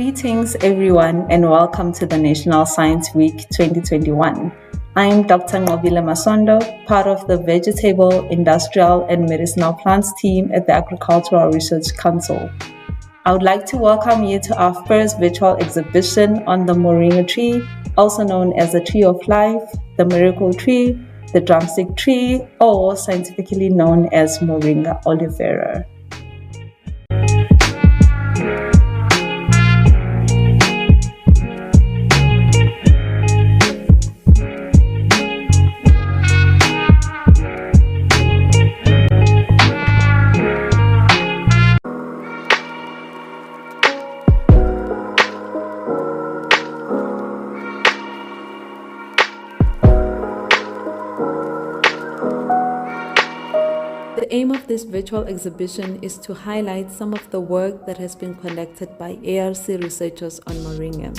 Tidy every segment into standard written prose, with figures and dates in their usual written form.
Greetings, everyone, and welcome to the National Science Week 2021. I'm Dr. Nqobile Masondo, part of the Vegetable, Industrial, and Medicinal Plants team at the Agricultural Research Council. I would like to welcome you to our first virtual exhibition on the Moringa tree, also known as the Tree of Life, the Miracle Tree, the Drumstick Tree, or scientifically known as Moringa oleifera. The aim of this virtual exhibition is to highlight some of the work that has been conducted by ARC researchers on Moringa.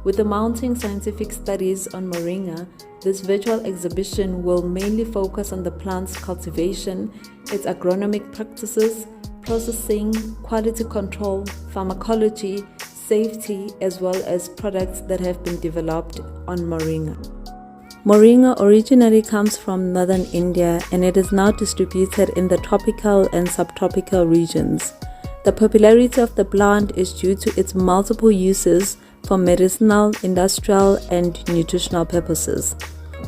With the mounting scientific studies on Moringa, this virtual exhibition will mainly focus on the plant's cultivation, its agronomic practices, processing, quality control, pharmacology, safety, as well as products that have been developed on Moringa. Moringa originally comes from northern India and it is now distributed in the tropical and subtropical regions. The popularity of the plant is due to its multiple uses for medicinal, industrial, and nutritional purposes.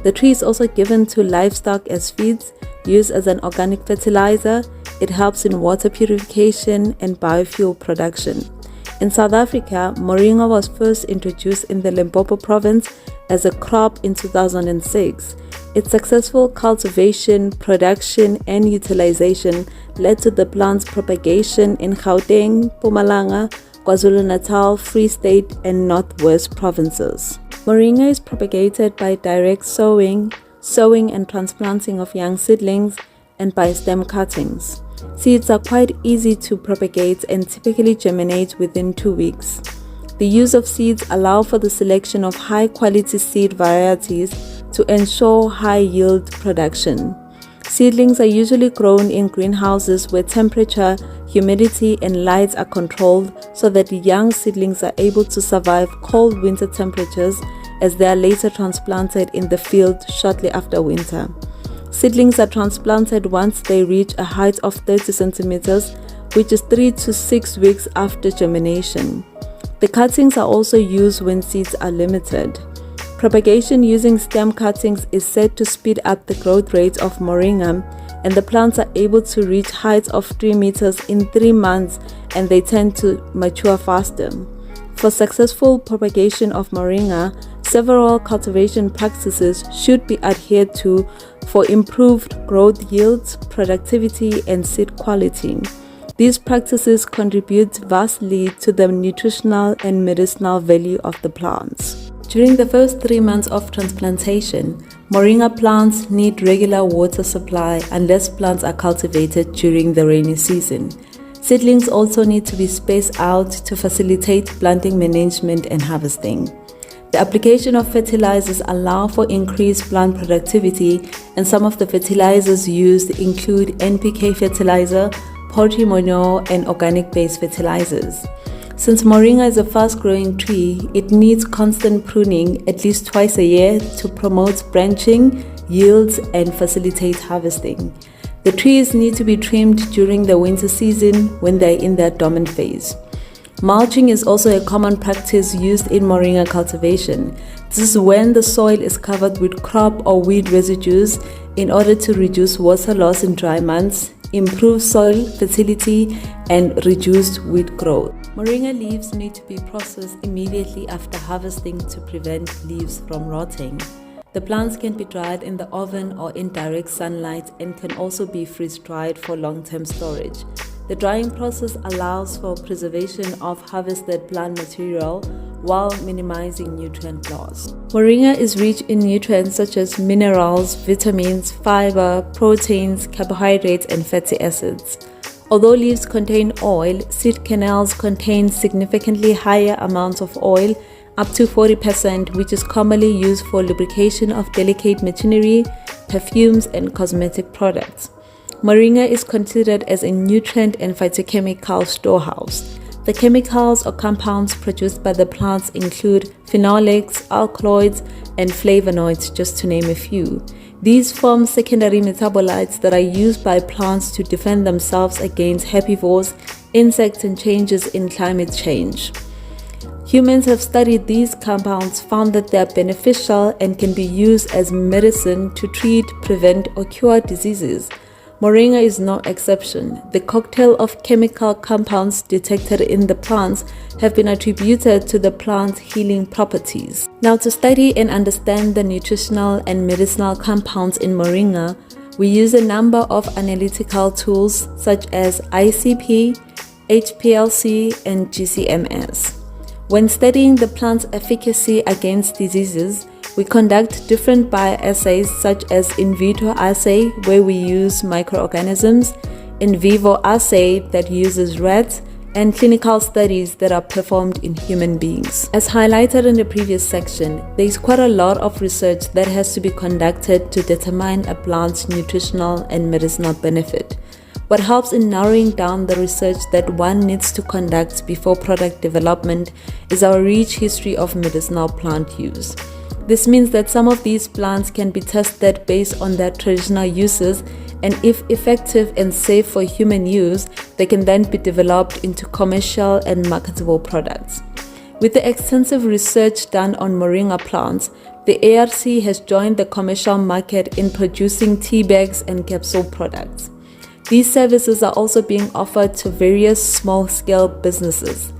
The tree is also given to livestock as feeds, used as an organic fertilizer. It helps in water purification and biofuel production. In South Africa, Moringa was first introduced in the Limpopo province as a crop in 2006. Its successful cultivation, production, and utilization led to the plant's propagation in Gauteng, Mpumalanga, KwaZulu-Natal, Free State, and Northwest provinces. Moringa is propagated by direct sowing and transplanting of young seedlings, and by stem cuttings. Seeds are quite easy to propagate and typically germinate within 2 weeks. The use of seeds allow for the selection of high-quality seed varieties to ensure high-yield production. Seedlings are usually grown in greenhouses where temperature, humidity, and light are controlled so that young seedlings are able to survive cold winter temperatures as they are later transplanted in the field shortly after winter. Seedlings are transplanted once they reach a height of 30 centimeters, which is 3 to 6 weeks after germination. The cuttings are also used when seeds are limited. Propagation using stem cuttings is said to speed up the growth rate of Moringa, and the plants are able to reach heights of 3 meters in 3 months, and they tend to mature faster. For successful propagation of Moringa, several cultivation practices should be adhered to for improved growth yields, productivity, and seed quality. These practices contribute vastly to the nutritional and medicinal value of the plants. During the first 3 months of transplantation, Moringa plants need regular water supply unless plants are cultivated during the rainy season. Seedlings also need to be spaced out to facilitate planting management and harvesting. The application of fertilizers allow for increased plant productivity, and some of the fertilizers used include NPK fertilizer, poultry manure, and organic-based fertilizers. Since Moringa is a fast-growing tree, it needs constant pruning at least twice a year to promote branching, yields, and facilitate harvesting. The trees need to be trimmed during the winter season when they are in their dormant phase. Mulching is also a common practice used in Moringa cultivation. This is when the soil is covered with crop or weed residues in order to reduce water loss in dry months, improve soil fertility, and reduce weed growth. Moringa leaves need to be processed immediately after harvesting to prevent leaves from rotting. The plants can be dried in the oven or in direct sunlight and can also be freeze-dried for long-term storage. The drying process allows for preservation of harvested plant material while minimizing nutrient loss. Moringa is rich in nutrients such as minerals, vitamins, fiber, proteins, carbohydrates, and fatty acids. Although leaves contain oil, seed kernels contain significantly higher amounts of oil, up to 40%, which is commonly used for lubrication of delicate machinery, perfumes, and cosmetic products. Moringa is considered as a nutrient and phytochemical storehouse. the chemicals or compounds produced by the plants include phenolics, alkaloids, and flavonoids, just to name a few. These form secondary metabolites that are used by plants to defend themselves against herbivores, insects, and changes in climate change. Humans have studied these compounds, found that they are beneficial and can be used as medicine to treat, prevent, or cure diseases. Moringa is no exception. The cocktail of chemical compounds detected in the plants have been attributed to the plant's healing properties. Now, to study and understand the nutritional and medicinal compounds in moringa, we use a number of analytical tools such as ICP, HPLC, and GCMS. When studying the plant's efficacy against diseases, we conduct different bioassays such as in vitro assay, where we use microorganisms, in vivo assay that uses rats, and clinical studies that are performed in human beings. As highlighted in the previous section, there is quite a lot of research that has to be conducted to determine a plant's nutritional and medicinal benefit. What helps in narrowing down the research that one needs to conduct before product development is our rich history of medicinal plant use. This means that some of these plants can be tested based on their traditional uses, and if effective and safe for human use, they can then be developed into commercial and marketable products. With the extensive research done on moringa plants, the ARC has joined the commercial market in producing tea bags and capsule products. These services are also being offered to various small-scale businesses.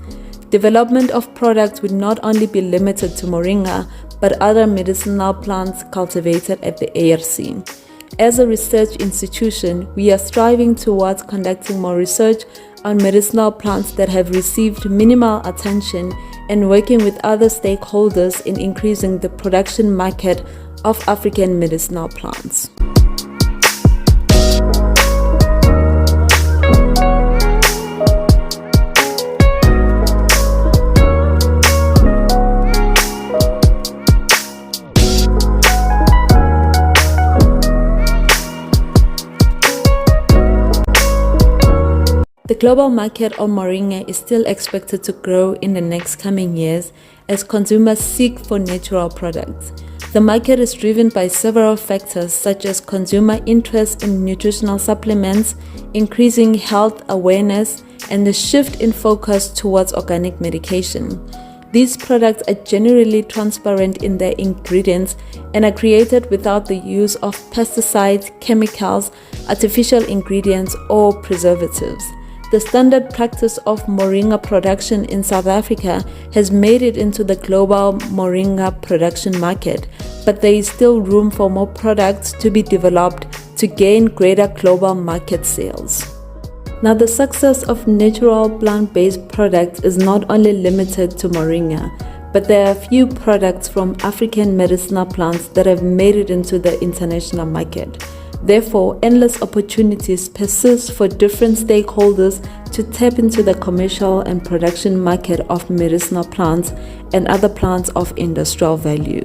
Development of products would not only be limited to moringa, but other medicinal plants cultivated at the ARC. As a research institution, we are striving towards conducting more research on medicinal plants that have received minimal attention and working with other stakeholders in increasing the production market of African medicinal plants. The global market of moringa is still expected to grow in the next coming years as consumers seek for natural products. The market is driven by several factors such as consumer interest in nutritional supplements, increasing health awareness, and the shift in focus towards organic medication. These products are generally transparent in their ingredients and are created without the use of pesticides, chemicals, artificial ingredients, or preservatives. The standard practice of moringa production in South Africa has made it into the global moringa production market, but there is still room for more products to be developed to gain greater global market sales. Now, the success of natural plant-based products is not only limited to moringa, but there are a few products from African medicinal plants that have made it into the international market. Therefore, endless opportunities persist for different stakeholders to tap into the commercial and production market of medicinal plants and other plants of industrial value.